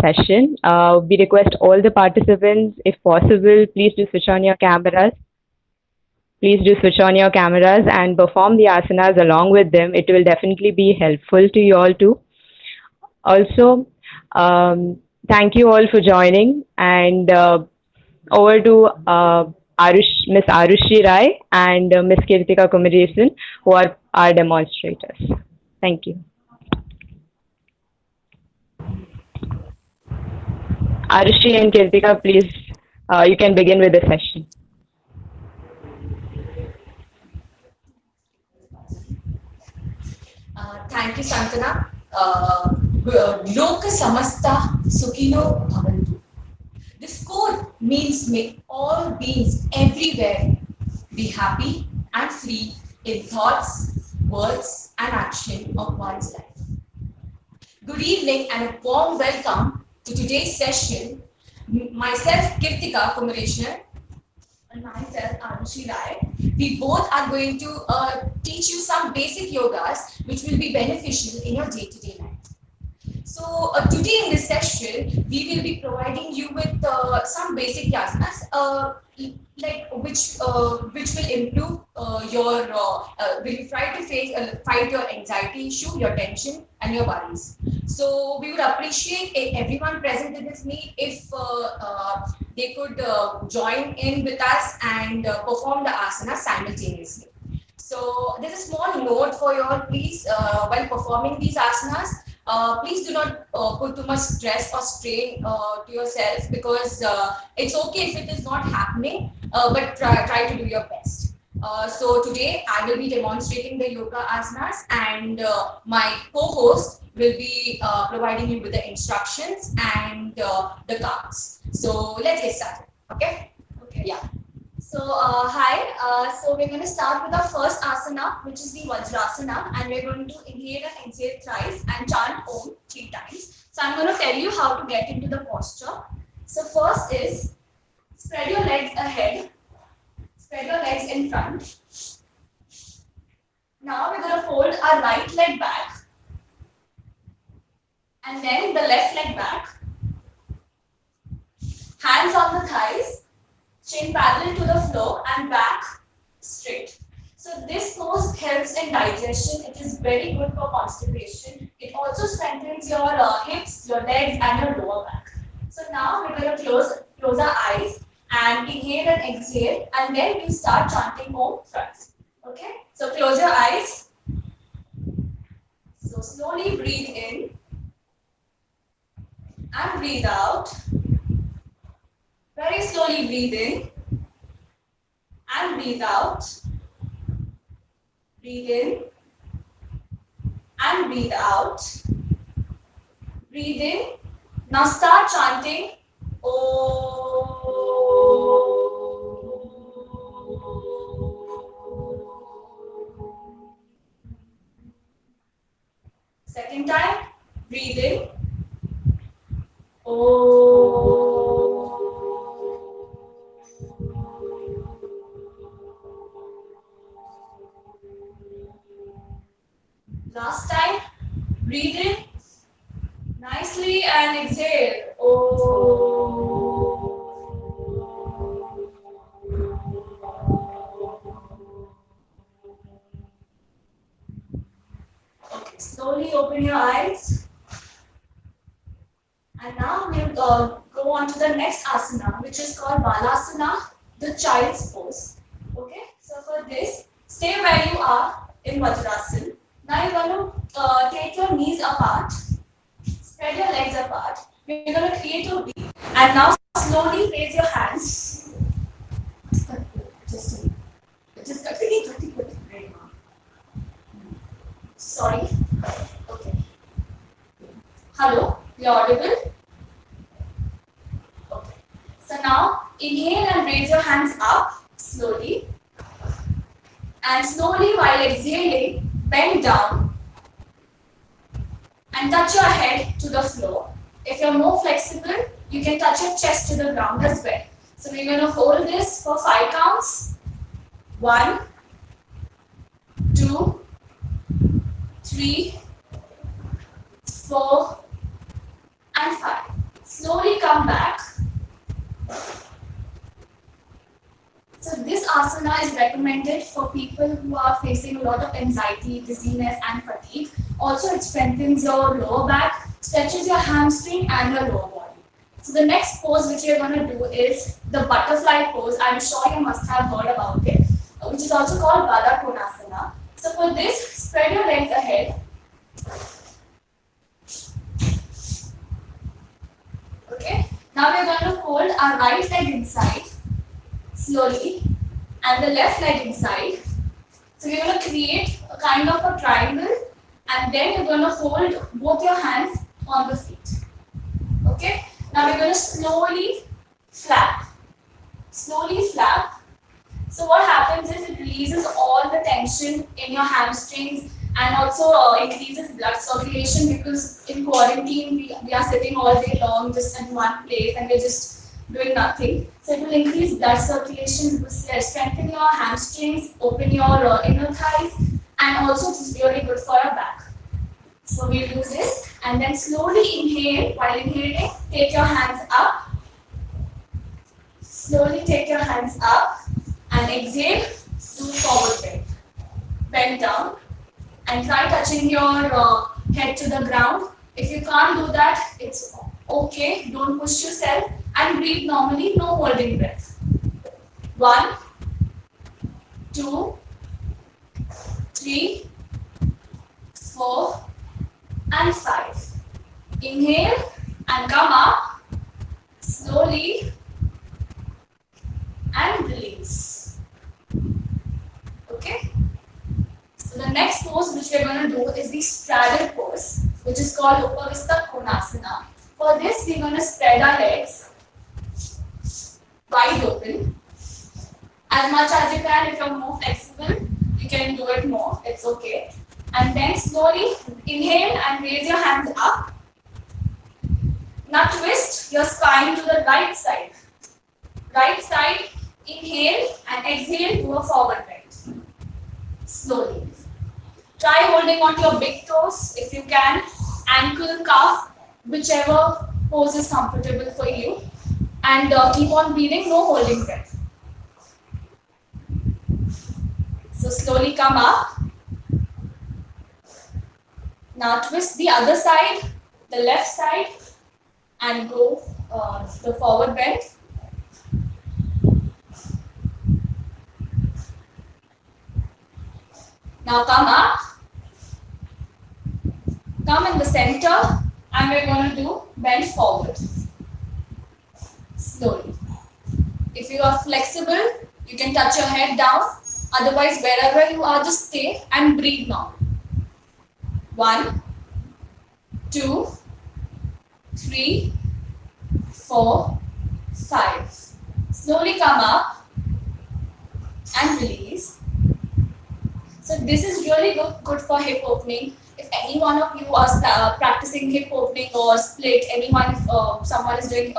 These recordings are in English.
session. We request all the participants, if possible, please do switch on your cameras. Please do switch on your cameras and perform the asanas along with them. It will definitely be helpful to you all too. Also, thank you all for joining, and over to Miss Arushi Rai and Miss Kirtika Kumaresan, who are our demonstrators. Thank you. Arushi and Kirtika, please, you can begin with the session. Thank you, Santana. Loka samasta sukhino bhavantu. This code means make all beings everywhere be happy and free in thoughts, words, and action of one's life. Good evening and a warm welcome to today's session. Myself, Kirtika Kumaresan, and myself, Arushi Rai. We both are going to teach you some basic yogas which will be beneficial in your day-to-day life. So today in this session, we will be providing you with some basic asanas, which will improve will you try to fight your anxiety issue, your tension, and your worries. So we would appreciate everyone present in this meet if they could join in with us and perform the asana simultaneously. So there's a small note for you all, please, while performing these asanas. Please do not put too much stress or strain to yourself, because it's okay if it is not happening, but try to do your best. So today I will be demonstrating the yoga asanas, and my co-host will be providing you with the instructions and the cards. So let's get started. Okay? Okay. Yeah. So hi, so we're going to start with our first asana, which is the Vajrasana, and we're going to inhale and exhale thrice and chant Om 3 times. So I'm going to tell you how to get into the posture. So first is spread your legs ahead, spread your legs in front. Now we're going to fold our right leg back, and then the left leg back. Hands on the thighs. Chin parallel to the floor and back straight. So this pose helps in digestion. It is very good for constipation. It also strengthens your hips, your legs, and your lower back. So now we're going to close our eyes and inhale and exhale, and then we start chanting Om thrice. Okay? So close your eyes. So slowly breathe in and breathe out. Very slowly breathe in and breathe out. Breathe in and breathe out. Breathe in. Now start chanting Om. Second time, breathe in. Om. Last time, breathe in nicely and exhale. Okay, slowly open your eyes. And now we'll go on to the next asana, which is called Balasana, the child's pose. Okay, so for this, stay where you are in Vajrasana. Now you're going to take your knees apart, spread your legs apart. We're going to create a V, and now slowly raise your hands. Just sorry. Okay. Hello, you're audible? Okay. So now inhale and raise your hands up slowly. And slowly while exhaling, bend down and touch your head to the floor. If you're more flexible, you can touch your chest to the ground as well. So we're going to hold this for 5 counts. 1, 2, 3, 4, and 5. Slowly come back. So this asana is recommended for people who are facing a lot of anxiety, dizziness and fatigue. Also, it strengthens your lower back, stretches your hamstring and your lower body. So the next pose which we are going to do is the butterfly pose. I'm sure you must have heard about it, which is also called Baddha Konasana. So for this, spread your legs ahead. Okay. Now we are going to fold our right leg inside slowly and the left leg inside. So we're going to create a kind of a triangle and then you're going to hold both your hands on the feet. Okay. Now we're going to slowly flap. Slowly flap. So what happens is it releases all the tension in your hamstrings and also increases blood circulation, because in quarantine we are sitting all day long just in one place and we're just doing nothing. So it will increase blood circulation, it will strengthen your hamstrings, open your inner thighs, and also it is really good for your back. So we'll do this and then slowly inhale. While inhaling, take your hands up. Slowly take your hands up and exhale, do forward bend. Bend down and try touching your head to the ground. If you can't do that, it's okay. Don't push yourself and breathe normally, no holding breath. 1, 2, 3, 4, and 5. Inhale and come up slowly and release. Okay. So the next pose which we are going to do is the straddle pose, which is called Upavistha Konasana. For this, we are going to spread our legs wide open. As much as you can. If you're more flexible, you can do it more. It's okay. And then slowly inhale and raise your hands up. Now twist your spine to the right side. Right side, inhale and exhale, do a forward bend. Slowly. Try holding on to your big toes if you can. Ankle, calf, whichever pose is comfortable for you. And keep on breathing, no holding breath. So slowly come up. Now twist the other side, the left side, and go the forward bend. Now come up. Come in the center, and we're going to do bend forward. Slowly. If you are flexible, you can touch your head down. Otherwise, wherever you are, just stay and breathe now. 1, 2, 3, 4, 5. Slowly come up and release. So this is really good for hip opening. If any one of you are practicing hip opening or split, someone is doing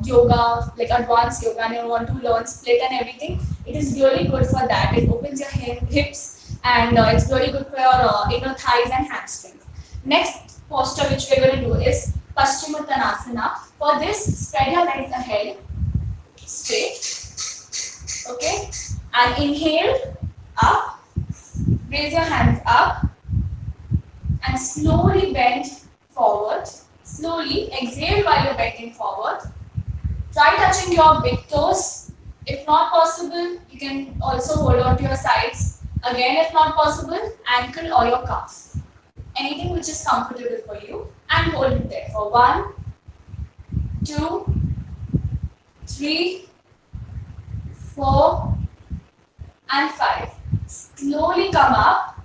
yoga, like advanced yoga, and you want to learn split and everything, it is really good for that. It opens your hips and it's really good for your inner thighs and hamstrings. Next posture which we are going to do is Paschimottanasana. For this, spread your legs ahead, straight. Okay, and inhale up. Raise your hands up and slowly bend forward. Slowly exhale while you're bending forward. Try touching your big toes. If not possible, you can also hold on to your sides. Again, if not possible, ankle or your calf. Anything which is comfortable for you, and hold it there for 1, 2, 3, 4, and 5. Slowly come up.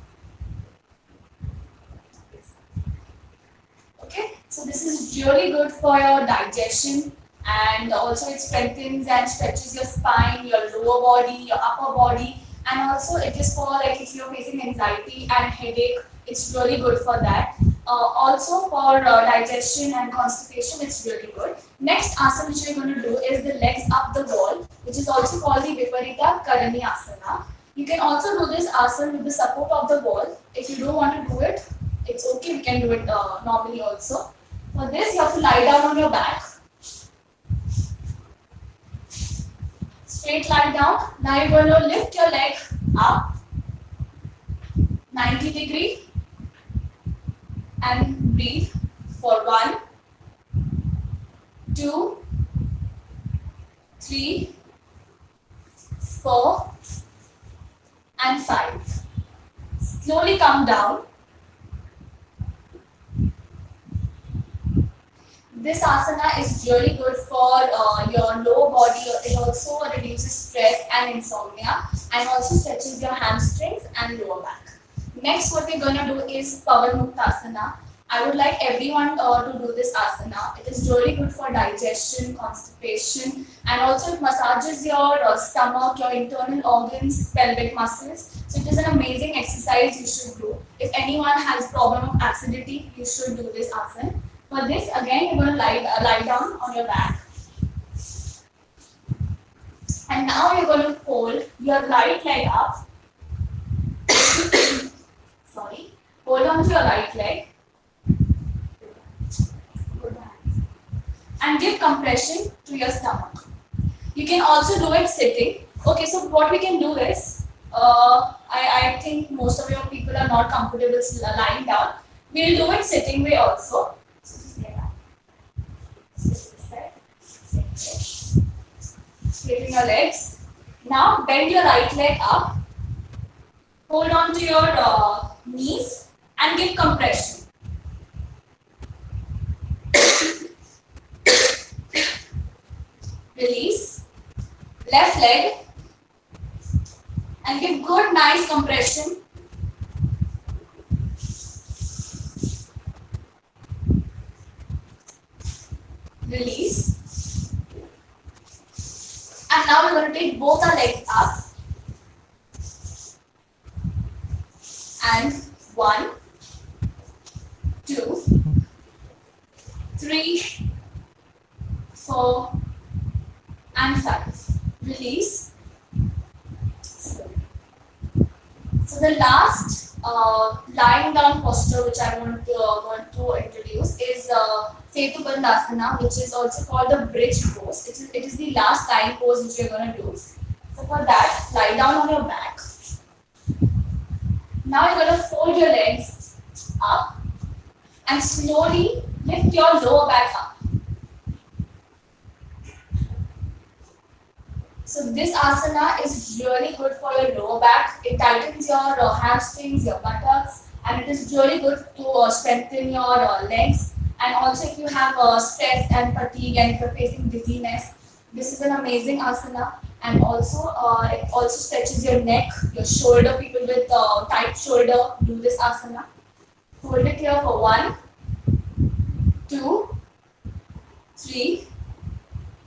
Okay, so this is really good for your digestion, and also it strengthens and stretches your spine, your lower body, your upper body, and also it is for like if you're facing anxiety and headache, it's really good for that. Also for digestion and constipation, it's really good. Next asana which we're going to do is the legs up the wall, which is also called the Viparita Karani Asana. You can also do this asana with the support of the wall. If you don't want to do it, it's okay, you can do it normally also. For this, you have to lie down on your back. Straight lie down. Now you're going to lift your leg up 90 degree and breathe for 1, 2, 3, 4 and 5. Slowly come down. This asana is really good for your lower body. It also reduces stress and insomnia and also stretches your hamstrings and lower back. Next, what we're going to do is Pavanmuktasana. I would like everyone to do this asana. It is really good for digestion, constipation, and also it massages your stomach, your internal organs, pelvic muscles. So it is an amazing exercise you should do. If anyone has problem of acidity, you should do this asana. For this, again, you're going to lie down on your back. And now you're going to fold your right leg up. Sorry. Hold on to your right leg. And give compression to your stomach. You can also do it sitting. Okay, so what we can do is, I think most of your people are not comfortable lying down. We'll do it sitting way also. So just get up. Straighten your legs. Now bend your right leg up. Hold on to your knees and give compression. Release. Left leg and give good nice compression. Release. And now we're going to take both our legs up. And 1, 2, 3, 4 and 5. Release. So the last lying down posture which I want to introduce is Setu Bandhasana, which is also called the bridge pose. It is the last lying pose which we are going to do. So for that, lie down on your back. Now you're going to fold your legs up and slowly lift your lower back up. So this asana is really good for your lower back. It tightens your hamstrings, your buttocks, and it is really good to strengthen your legs. And also if you have stress and fatigue and if you're facing dizziness, this is an amazing asana. And also it also stretches your neck, your shoulder. People with tight shoulder do this asana. Hold it here for 1, 2, 3,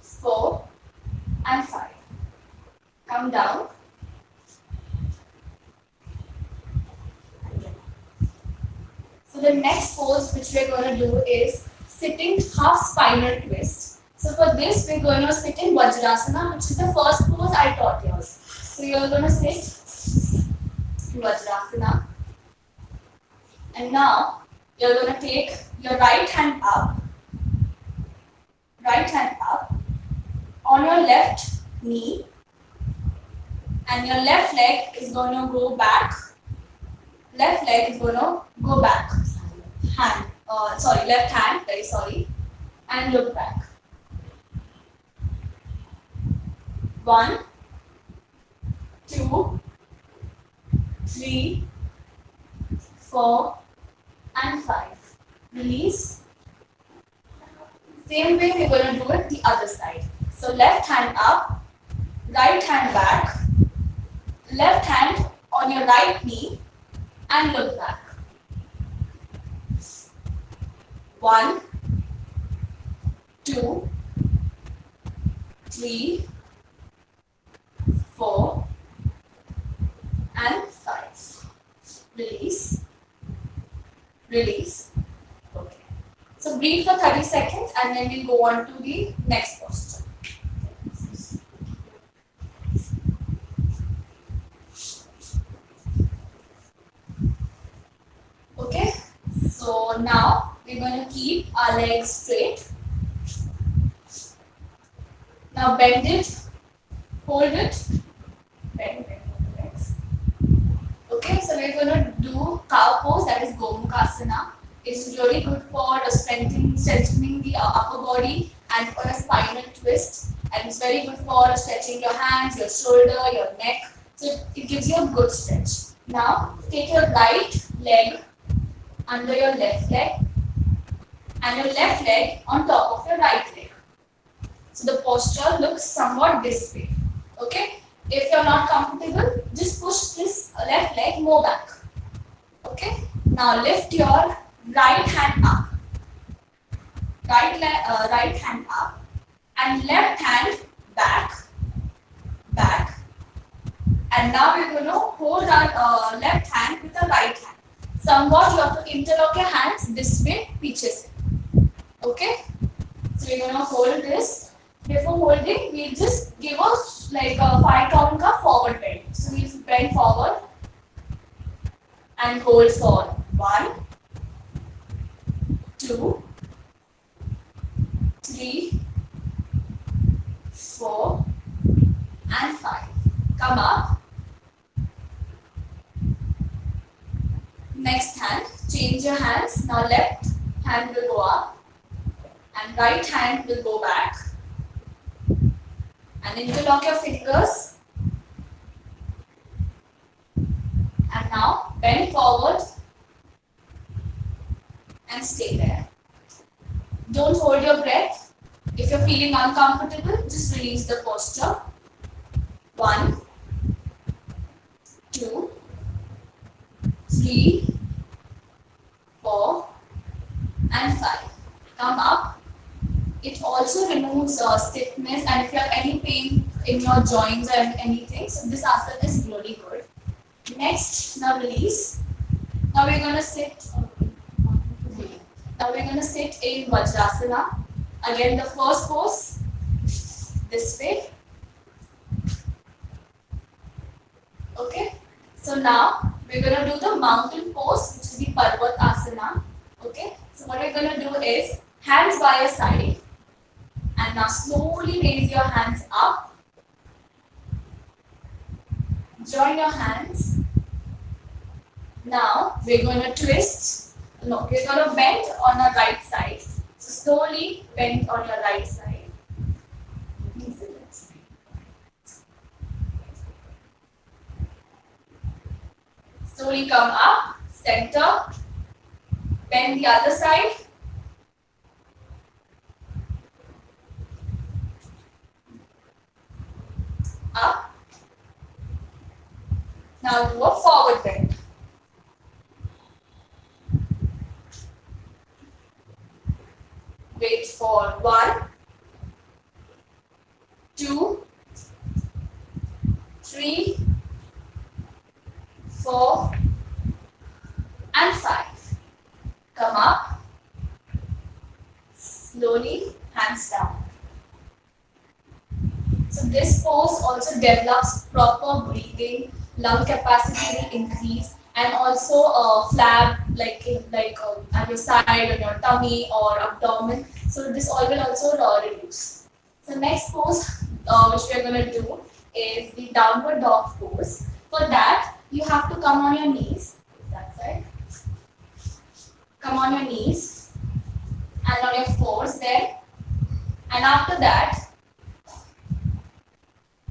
4 and 5. Come down. So the next pose which we are going to do is sitting half spinal twist. So for this we are going to sit in Vajrasana, which is the first pose I taught you. So you are going to sit in Vajrasana. And now you are going to take your right hand up on your left knee. And your left leg is going to go back. Left leg is going to go back. Left hand, very sorry. And look back. 1, 2, 3, 4 and 5. Release. Same way we're going to do it the other side. So left hand up, right hand back. Left hand on your right knee and look back. 1, 2, 3, 4 and 5. Release. Release. Okay. So breathe for 30 seconds and then we'll go on to the next posture. Okay, so now we're going to keep our legs straight. Now bend it, hold it, bend the legs. Okay, so we're gonna do cow pose, that is Gomukhasana. It's really good for strengthening the upper body and for a spinal twist. And it's very good for stretching your hands, your shoulder, your neck. So it gives you a good stretch. Now take your right leg under your left leg and your left leg on top of your right leg. So the posture looks somewhat this way. Okay? If you're not comfortable, just push this left leg more back. Okay? Now lift your right hand up. Right hand up and left hand back. Back. And now we're going to hold our left hand with the right hand. Somewhat you have to interlock your hands this way, pitches it. Okay? So we're going to hold this. Before holding, we'll just give us like a 5 count ka forward bend. So we'll bend forward and hold for 1, 2, 3, 4, and 5. Come up. Next hand, change your hands. Now left hand will go up and right hand will go back. And interlock your fingers. And now bend forward and stay there. Don't hold your breath. If you're feeling uncomfortable, just release the posture. 1, 2, 3, 4, and 5. Come up. It also removes stiffness, and if you have any pain in your joints or anything, so this asana is really good. Next, now release. Now we're going to sit. Now we're going to sit in Vajrasana. Again, the first pose this way. Okay. So now we're going to do the mountain pose, which is the Parvat Asana. Okay. So what we're going to do is hands by your side. And now slowly raise your hands up. Join your hands. Now we're going to twist. No, we're going to bend on our right side. So slowly bend on your right side. Slowly come up, center, bend the other side. Up. Now do a forward bend. Wait for 1, 2, 3, 4, and 5. Come up. Slowly, hands down. So this pose also develops proper breathing, lung capacity will increase, and also flab at your side, on your tummy or abdomen. So this all will also reduce. So next pose which we are going to do is the downward dog pose. For that, you have to come on your knees. That side. Come on your knees and on your fours there. And after that,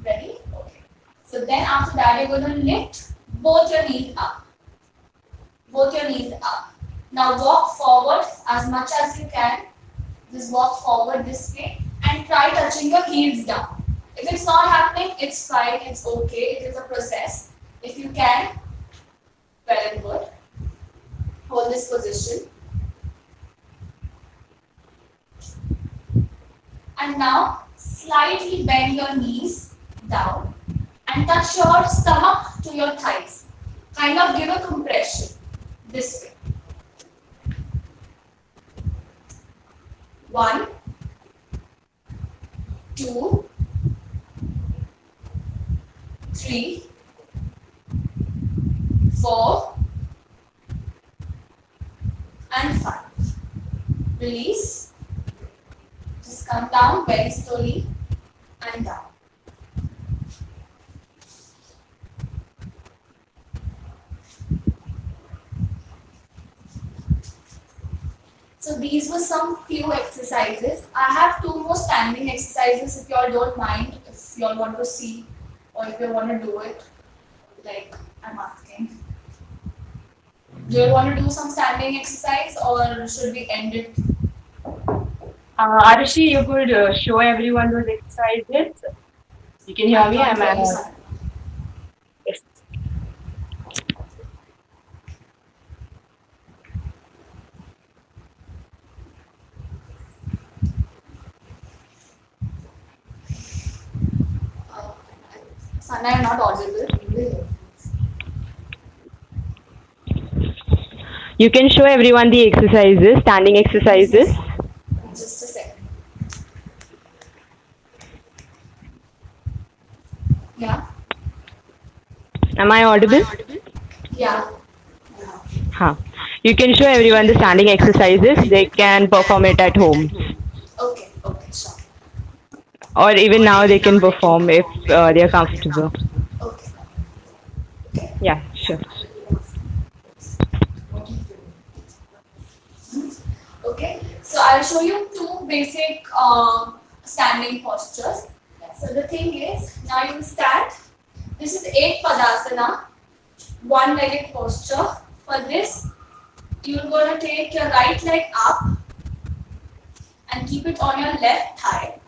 ready? Okay. So then after that, you're going to lift both your knees up. Both your knees up. Now walk forward as much as you can. Just walk forward this way and try touching your heels down. If it's not happening, it's fine, it's okay, it is a process. If you can, well and good. Hold this position. And now slightly bend your knees down and touch your stomach to your thighs. Kind of give a compression this way. 1, 2, 3, 4, and 5. Release. Just come down very slowly and down. So these were some few exercises. I have two more standing exercises if you all don't mind, if you all want to see or if you want to do it, like I'm asking. Do you want to do some standing exercise or should we end it? Arushi, you could show everyone those exercises. You can hear I me? can't I'm hear you, at. Sana. Yes. Sana, I'm not audible. You can show everyone the exercises, standing exercises. Just a second. Yeah. Am I audible? Yeah. Huh. You can show everyone the standing exercises. They can perform it at home. Okay. Okay. Sure. Or even now they can perform if they are comfortable. Okay. Okay. Yeah, sure. Okay, so I'll show you two basic standing postures. So the thing is, now you stand. This is Ek Padasana, one-legged posture. For this, you're going to take your right leg up and keep it on your left thigh.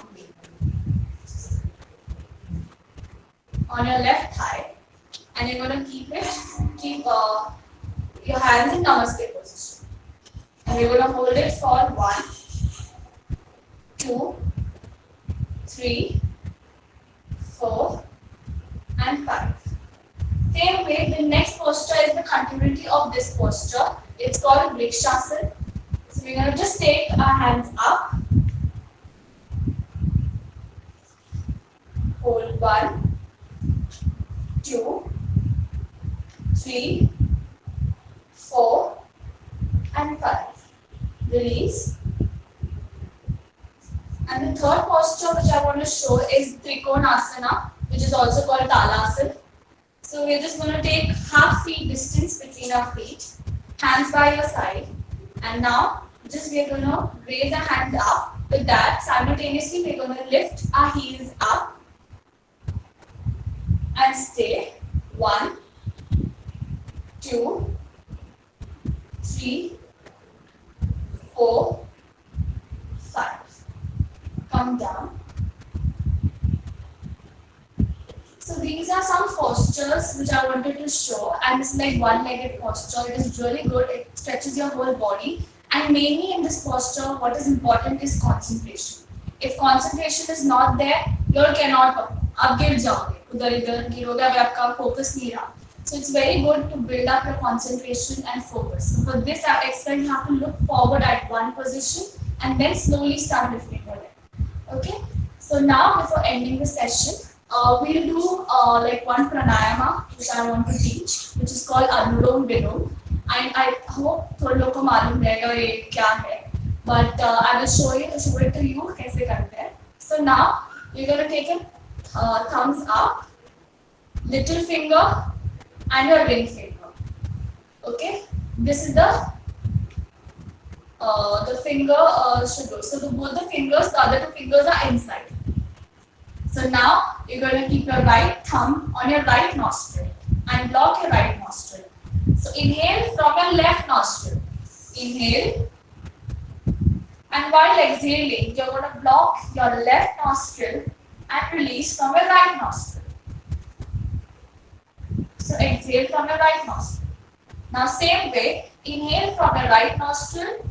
On your left thigh, and you're going to keep your hands in Namaste position. And you're going to hold it for 1, 2, 3, 4, and 5. Same way, the next posture is the continuity of this posture. It's called Vrikshasana. So we're going to just take our hands up, hold 1, 2, 3, 4, and 5. Release. And the third posture which I want to show is Trikonasana, which is also called Talasana. So we're just going to take half feet distance between our feet, hands by your side, and now just we're going to raise our hands up. With that, simultaneously we're going to lift our heels up and stay. 1, 2, 3, 4, 5. Come down. So these are some postures which I wanted to show, and it's like one-legged posture. It is really good. It stretches your whole body, and mainly in this posture, what is important is concentration. If concentration is not there, you cannot perform. आप गिर जाओगे, उधर इधर गिरोगे, अगर आपका focus नहीं रहा. So it's very good to build up your concentration and focus. So for this exercise, you have to look forward at one position and then slowly start lifting your leg. Okay. So now before ending the session, we'll do like one pranayama which I want to teach, which is called Anulom Vilom. And I hope थोड़े लोग को मालूम रहेगा ये क्या है. But I will show it to you कैसे करते हैं. So now you're going to take a thumbs up, little finger, and your ring finger. Okay, this is the finger should go. So both the fingers, the other two fingers are inside. So now you're going to keep your right thumb on your right nostril and block your right nostril. So inhale from your left nostril. Inhale. And while exhaling, you're going to block your left nostril and release from your right nostril. So exhale from your right nostril. Now same way, inhale from your right nostril,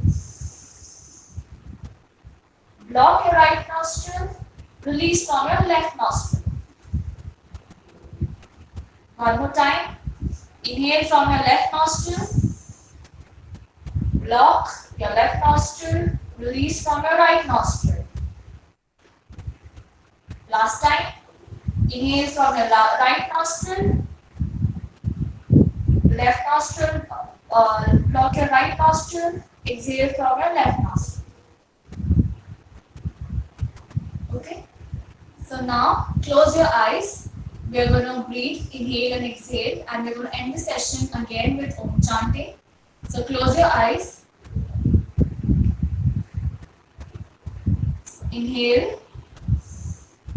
block your right nostril, release from your left nostril. One more time, inhale from your left nostril, block your left nostril, release from your right nostril. Last time, inhale from your right nostril, left nostril, block your right nostril, exhale from your left nostril. Okay? So now, close your eyes. We are going to breathe, inhale and exhale, and we are going to end the session again with Om chanting. So close your eyes. Inhale.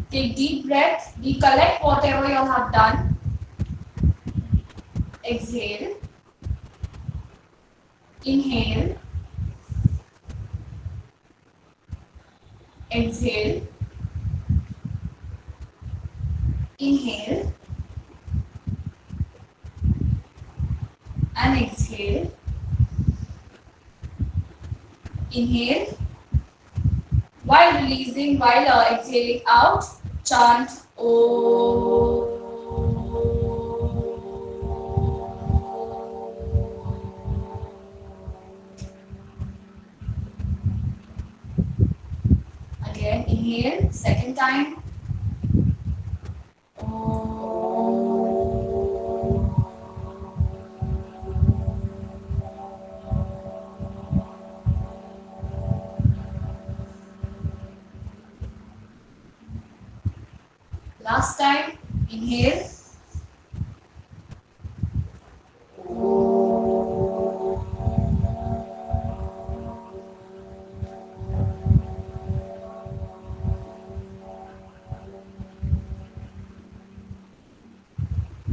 Take deep breath. Recollect whatever you have done. Exhale. Inhale. Exhale. Inhale. And exhale. Inhale. While releasing, while exhaling out, chant Om. Again, inhale, second time. Last time, inhale.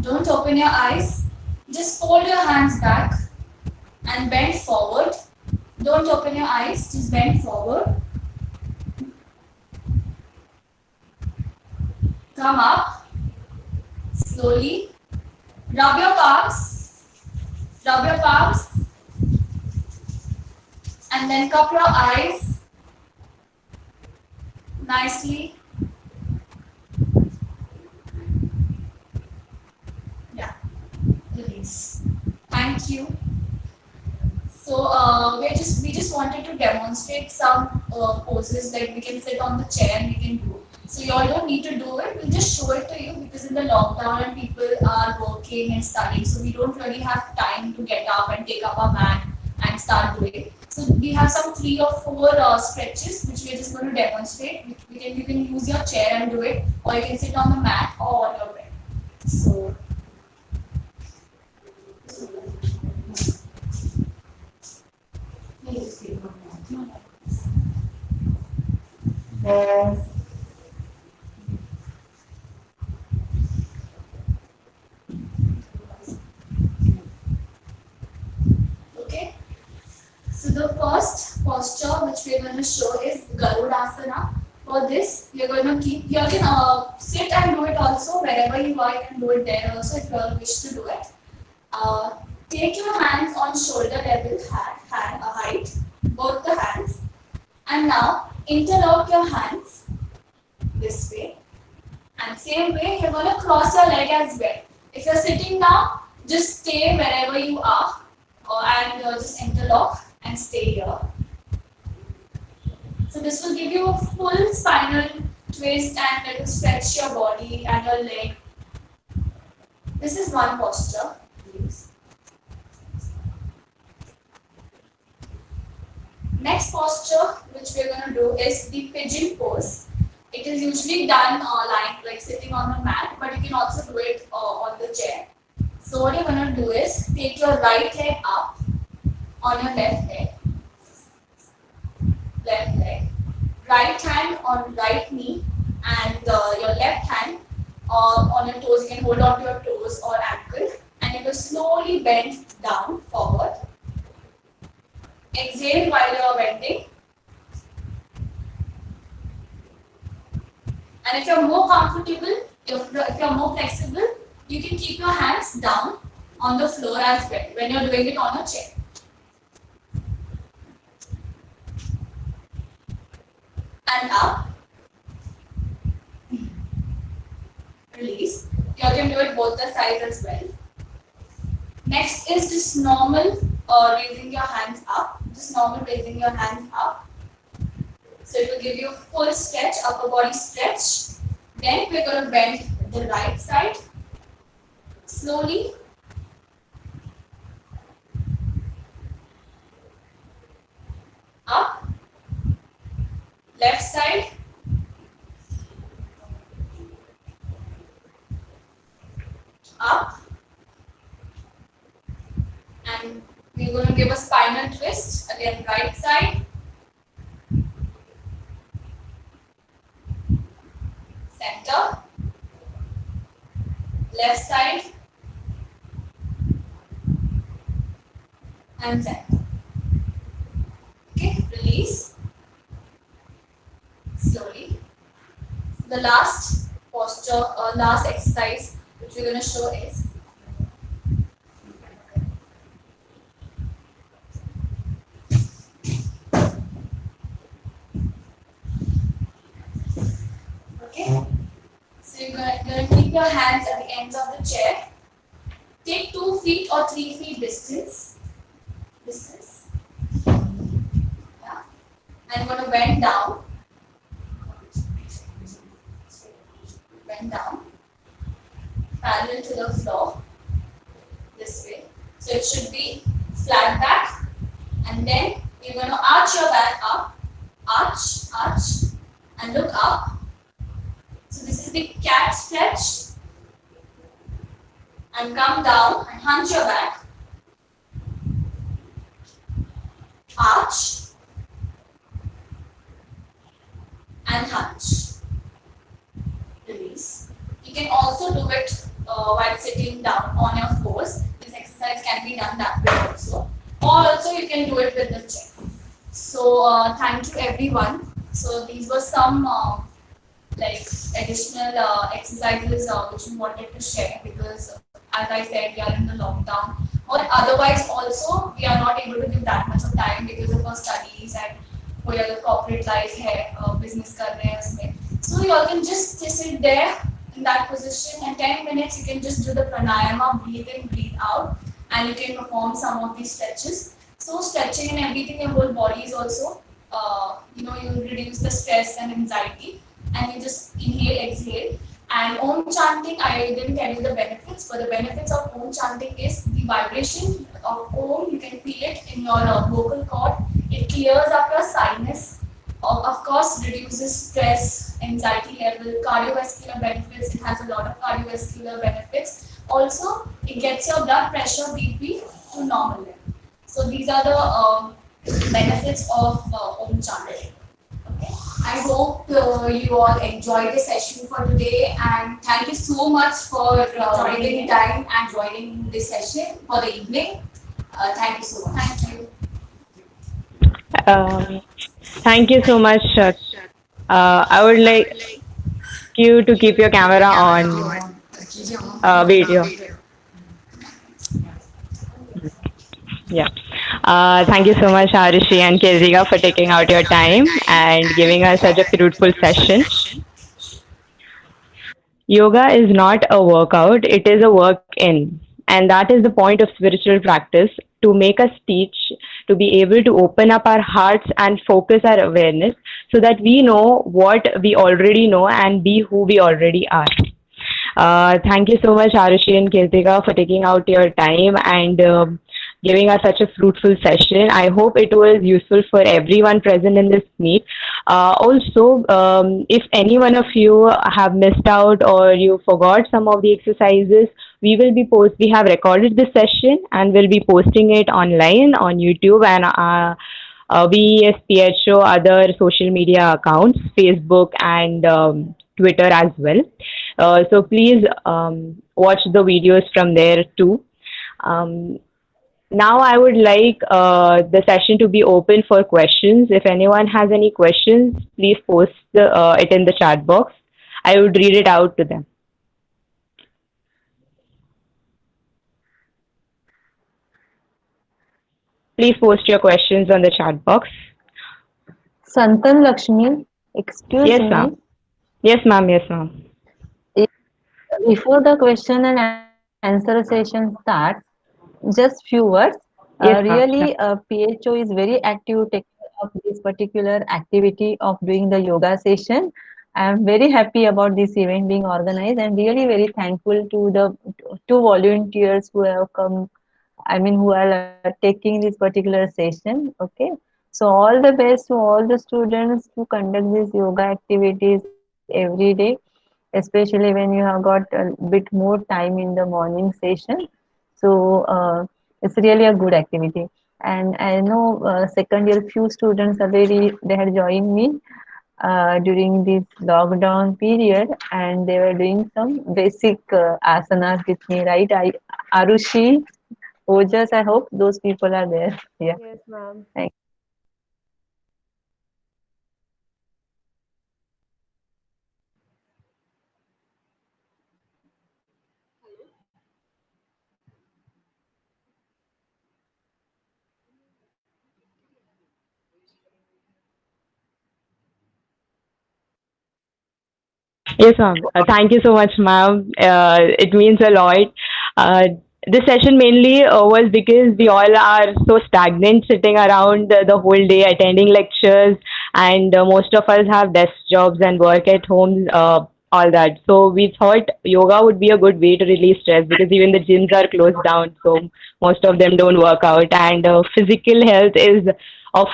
Don't open your eyes. Just fold your hands back and bend forward. Don't open your eyes, just bend forward. Come up slowly. Rub your palms. Rub your palms. And then cup your eyes nicely. Yeah. Release. Thank you. So we just wanted to demonstrate some poses, like we can sit on the chair and we can do. So you all don't need to do it. We'll just show it to you because in the lockdown and people are working and studying, so we don't really have time to get up and take up our mat and start doing. So we have some 3 or 4 stretches which we are just going to demonstrate. You can use your chair and do it, or you can sit on the mat or on your bed. So. Okay. So the first posture which we are going to show is Garudasana. For this, you are going to keep. You can sit and do it also wherever you are. You can do it there also if you wish to do it. Take your hands on shoulder level height, both the hands, and now interlock your hands this way, and same way you're going to cross your leg as well. If you're sitting now, just stay wherever you are and just interlock and stay here. So this will give you a full spinal twist and it will stretch your body and your leg. This is one posture. Next posture which we are going to do is the pigeon pose. It is usually done lying, like sitting on the mat, but you can also do it on the chair. So what you're going to do is take your right leg up on your left leg, right hand on right knee, and your left hand on your toes. You can hold on to your toes or ankle, and you will slowly bend down forward. Exhale while you are bending. And if you are more comfortable, if you are more flexible, you can keep your hands down on the floor as well when you are doing it on a chair. And up. Release. You can do it both the sides as well. Next is just normal raising your hands up. Just normal raising your hands up. So it will give you a full stretch, upper body stretch. Then we're going to bend the right side slowly. Up. Left side. Up. And we're going to give a spinal twist. Again, right side. left side and center. Okay, release slowly. The last posture, last exercise which we're going to show is okay. So you're going to keep your hands at the ends of the chair. Take 2 feet or 3 feet distance. Yeah. And you're going to bend down, parallel to the floor, this way. So it should be flat back, and then you're going to arch your back up, arch, and look up. So this is the cat stretch, and come down and hunch your back, arch, and hunch. Release. You can also do it while sitting down on your fours. This exercise can be done that way also. Or also you can do it with the chair. So thank you everyone. So these were some like additional exercises which we wanted to share because as I said we are in the lockdown or otherwise also we are not able to give that much of time because of our studies and कोई अगर corporate life है business कर रहे हैं उसमें. So you all can just sit there in that position and 10 minutes you can just do the pranayama, breathe in, breathe out, and you can perform some of these stretches. So stretching and everything, your whole body is also, you reduce the stress and anxiety, and you just inhale, exhale. And Om chanting, I didn't tell you the benefits, but the benefits of Om chanting is the vibration of Om. You can feel it in your vocal cord. It clears up your sinus. Of course, reduces stress, anxiety level, cardiovascular benefits. It has a lot of cardiovascular benefits. Also, it gets your blood pressure, BP, to normal level. So these are the benefits of Om chanting. Okay. I hope you all enjoyed the session for today, and thank you so much for taking time and joining this session for the evening. Thank you so much. Thank you. Um, Thank you so much. I would like you to keep your camera on video. Yeah. Thank you so much, Arushi and Kirtika, for taking out your time and giving us such a fruitful session. Yoga is not a workout, it is a work in. And that is the point of spiritual practice to make us teach, to be able to open up our hearts and focus our awareness so that we know what we already know and be who we already are. Thank you so much, Arushi and Kirtika, for taking out your time and giving us such a fruitful session. I hope it was useful for everyone present in this meet. Also, if any one of you have missed out or you forgot some of the exercises, we have recorded this session and we'll be posting it online on YouTube and VESPHO other social media accounts, Facebook and Twitter as well. So please watch the videos from there too. Um, Now I would like the session to be open for questions. If anyone has any questions, please post it in the chat box. I would read it out to them. Please post your questions on the chat box. Santan Lakshmi, excuse Yes, me. ma'am. Yes, ma'am. Yes, ma'am. Before the question and answer session starts, just few words. Yes, ma'am. Really, PHO is very active taking of this particular activity of doing the yoga session. I am very happy about this event being organized and really very thankful to the two volunteers who have come, I mean, who are taking this particular session. Okay. So all the best to all the students to conduct these yoga activities every day, especially when you have got a bit more time in the morning session. So it's really a good activity. And I know second year few students already they had joined me. during this lockdown period, and they were doing some basic asanas with me, right? Arushi, Ojas, I hope those people are there. Yeah. Yes, ma'am. Thank Yes, ma'am. Thank you so much, ma'am. It means a lot. Uh, this session mainly was because we all are so stagnant sitting around the whole day attending lectures, and most of us have desk jobs and work at home, all that. So we thought yoga would be a good way to release stress because even the gyms are closed down, so most of them don't work out, and physical health is of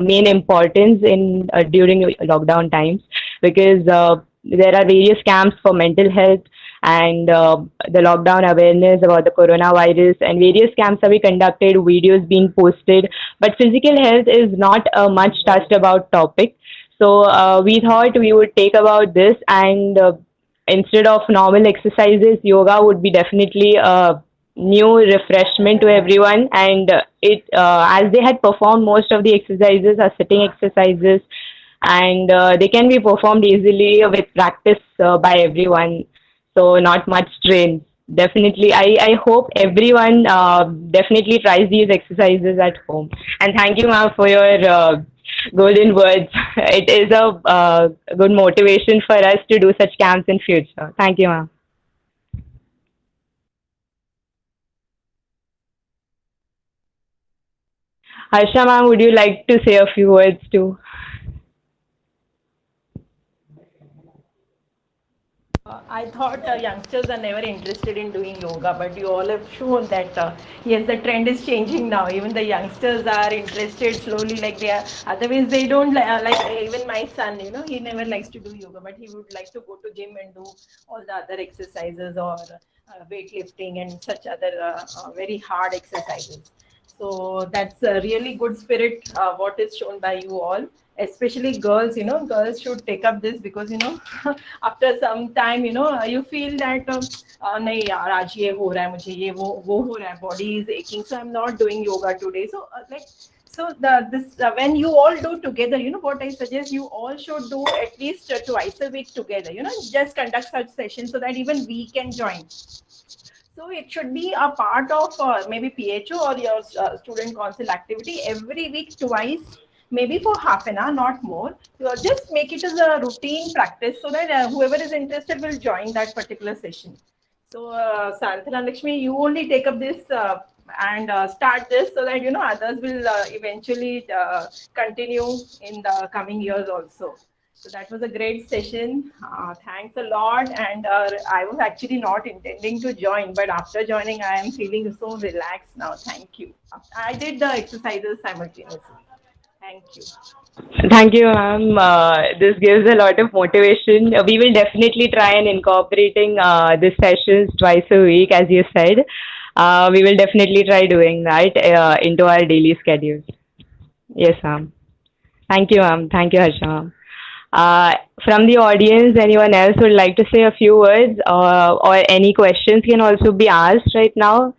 main importance in during lockdown times because there are various camps for mental health and the lockdown awareness about the coronavirus, and various camps are being conducted, videos being posted, but physical health is not a much touched about topic. So we thought we would take about this, and instead of normal exercises, yoga would be definitely a new refreshment to everyone, and it as they had performed most of the exercises are sitting exercises, and they can be performed easily with practice by everyone, so not much strain. Definitely, I hope everyone definitely tries these exercises at home. And thank you, ma'am, for your golden words. It is a good motivation for us to do such camps in future. Thank you, ma'am. Harsha, ma'am, would you like to say a few words too? I thought youngsters are never interested in doing yoga, but you all have shown that yes, the trend is changing now. Even the youngsters are interested slowly, like they are. Otherwise, they don't like. Even my son, he never likes to do yoga, but he would like to go to gym and do all the other exercises or weightlifting and such other very hard exercises. So that's a really good spirit, what is shown by you all, especially girls. Girls should take up this because after some time, you feel that नहीं यार आज ये हो रहा है मुझे ये वो हो रहा है body is aching so I'm not doing yoga today. So like so this when you all do together, what I suggest, you all should do at least twice a week together. Just conduct such sessions so that even we can join. So it should be a part of maybe PHO or your student council activity every week, twice, maybe for half an hour, not more. Just make it as a routine practice so that whoever is interested will join that particular session. So, Santhana Lakshmi, you only take up this and start this so that others will eventually continue in the coming years also. So that was a great session. Thanks a lot. And I was actually not intending to join, but after joining, I am feeling so relaxed now. Thank you. I did the exercises simultaneously. Thank you. Thank you, ma'am. This gives a lot of motivation. We will definitely try and incorporating these sessions twice a week, as you said. We will definitely try doing that into our daily schedule. Yes, ma'am. Thank you, ma'am. Thank you, Harsha, ma'am. From the audience, anyone else would like to say a few words, or any questions can also be asked right now.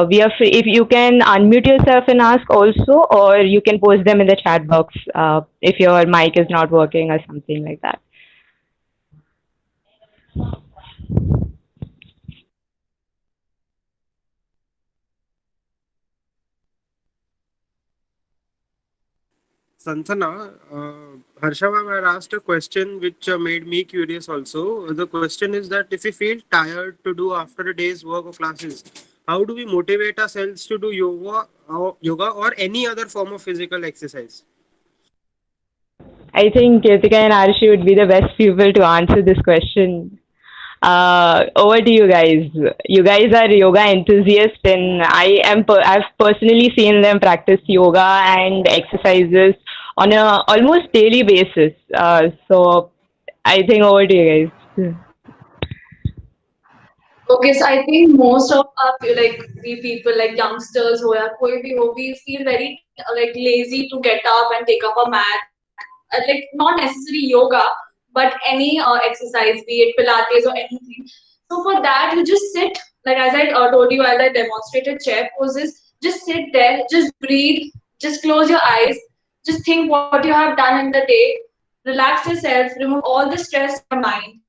We are free. If you can unmute yourself and ask also, or you can post them in the chat box if your mic is not working or something like that. Santana, Harsha ma'am had asked a question which made me curious also. The question is that if we feel tired to do after a day's work or classes, how do we motivate ourselves to do yoga or any other form of physical exercise? I think Kirtika and Arshi would be the best people to answer this question. Over to you guys. You guys are yoga enthusiasts, and I've personally seen them practice yoga and exercises on a almost daily basis. So I think over to you guys. Okay, so I think most of us, like we people, like youngsters, who are koi bhi ho, we feel very like lazy to get up and take up a mat. I think like not necessarily yoga, but any exercise, be it Pilates or anything. So for that, you just sit, like as I told you, as I demonstrated chair poses, just sit there, just breathe, just close your eyes, just think what you have done in the day, relax yourself, remove all the stress from your mind,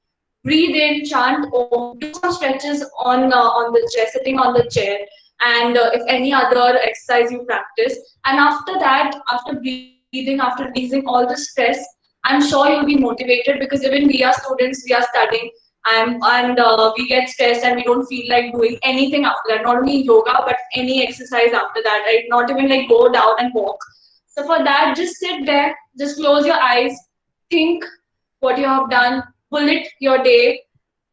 breathe in, chant Om, do some stretches on the chair, sitting on the chair, and if any other exercise you practice. And after that, after breathing, after releasing all the stress, I'm sure you'll be motivated, because even we are students, we are studying, and we get stressed and we don't feel like doing anything after that. Not only yoga, but any exercise after that, right? Not even like go down and walk. So for that, just sit there, just close your eyes, think what you have done, bullet your day,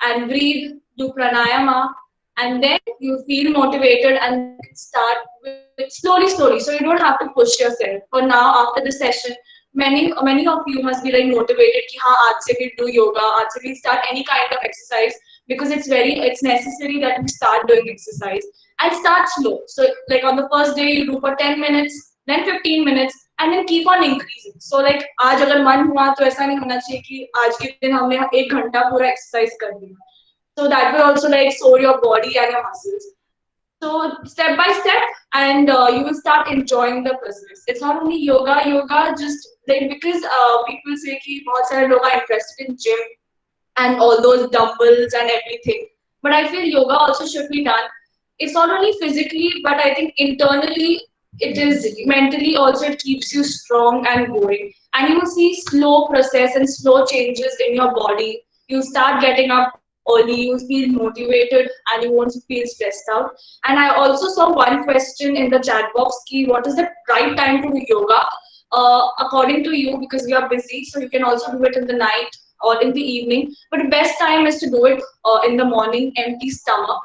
and breathe, do pranayama, and then you feel motivated and then you can start with slowly. So you don't have to push yourself. For now, after the session, many of you must be like motivated कि हाँ आज से भी do yoga, आज से भी start any kind of exercise, because it's necessary that you start doing exercise and start slow. So like on the first day you do for 10 minutes, then 15 minutes, and then keep on increasing. So like आज अगर मन हुआ तो ऐसा नहीं होना चाहिए कि आज के दिन हमने 1 घंटा पूरा exercise कर दिया. So that will also like soar your body and your muscles. So step by step, and you will start enjoying the process. It's not only yoga. Yoga just like, because people say कि बहुत सारे लोग are interested in gym and all those dumbbells and everything. But I feel yoga also should be done. It's not only physically, but I think internally it is mentally also. It keeps you strong and going, and you will see slow process and slow changes in your body. You start getting up early, you feel motivated, and you won't feel stressed out. And I also saw one question in the chat box: ki, what is the right time to do yoga? According to you, because we are busy, so you can also do it in the night or in the evening. But the best time is to do it in the morning, empty stomach,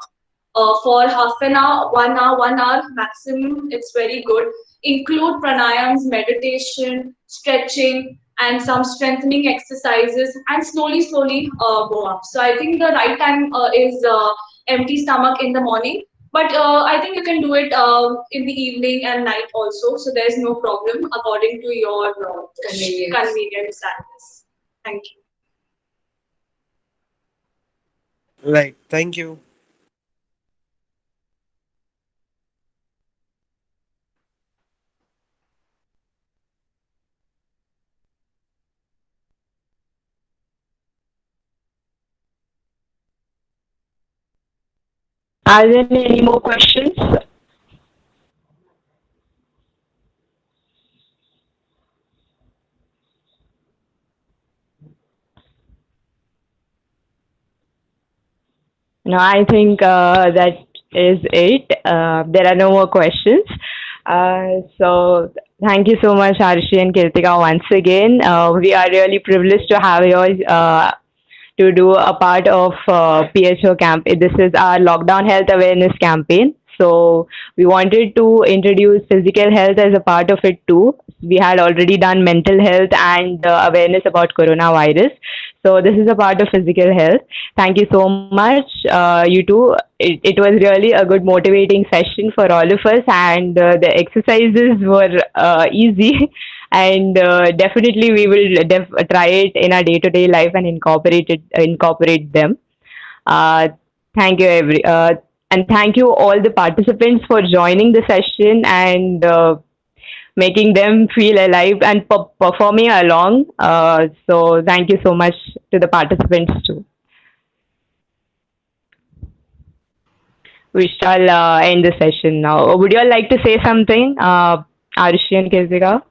for half an hour, 1 hour, 1 hour maximum. It's very good. Include pranayams, meditation, stretching, and some strengthening exercises, and slowly go up. So I think the right time is empty stomach in the morning. But I think you can do it in the evening and night also. So there's no problem according to your convenience and this. Thank you. Right. Thank you. Are there any more questions? No, I think that is it. There are no more questions. So thank you so much, Arshi and Kirtika, once again. We are really privileged to have you to do a part of PHO camp. This is our lockdown health awareness campaign. So we wanted to introduce physical health as a part of it too. We had already done mental health and awareness about coronavirus. So this is a part of physical health. Thank you so much, you two. It was really a good motivating session for all of us, and the exercises were easy. And definitely we will try it in our day-to-day life and incorporate them. Uh, thank you and thank you all the participants for joining the session and making them feel alive and performing along. So thank you so much to the participants too. We shall end the session now. Would you all like to say something, Arushi and Kirtika?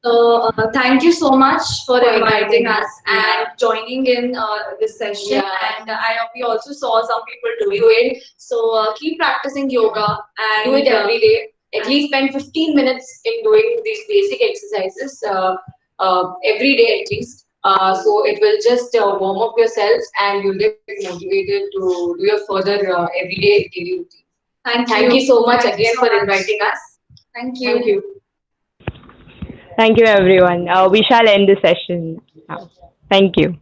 So thank you so much for inviting us and joining in this session. Yeah. And we also saw some people doing it. So keep practicing yoga and do it every day. At least spend 15 minutes in doing these basic exercises every day at least. So it will just warm up yourselves and you'll get motivated to do your further everyday daily routine. Thank you so much again for inviting us. Thank you. Thank you. Thank you, everyone. We shall end the session now. Thank you.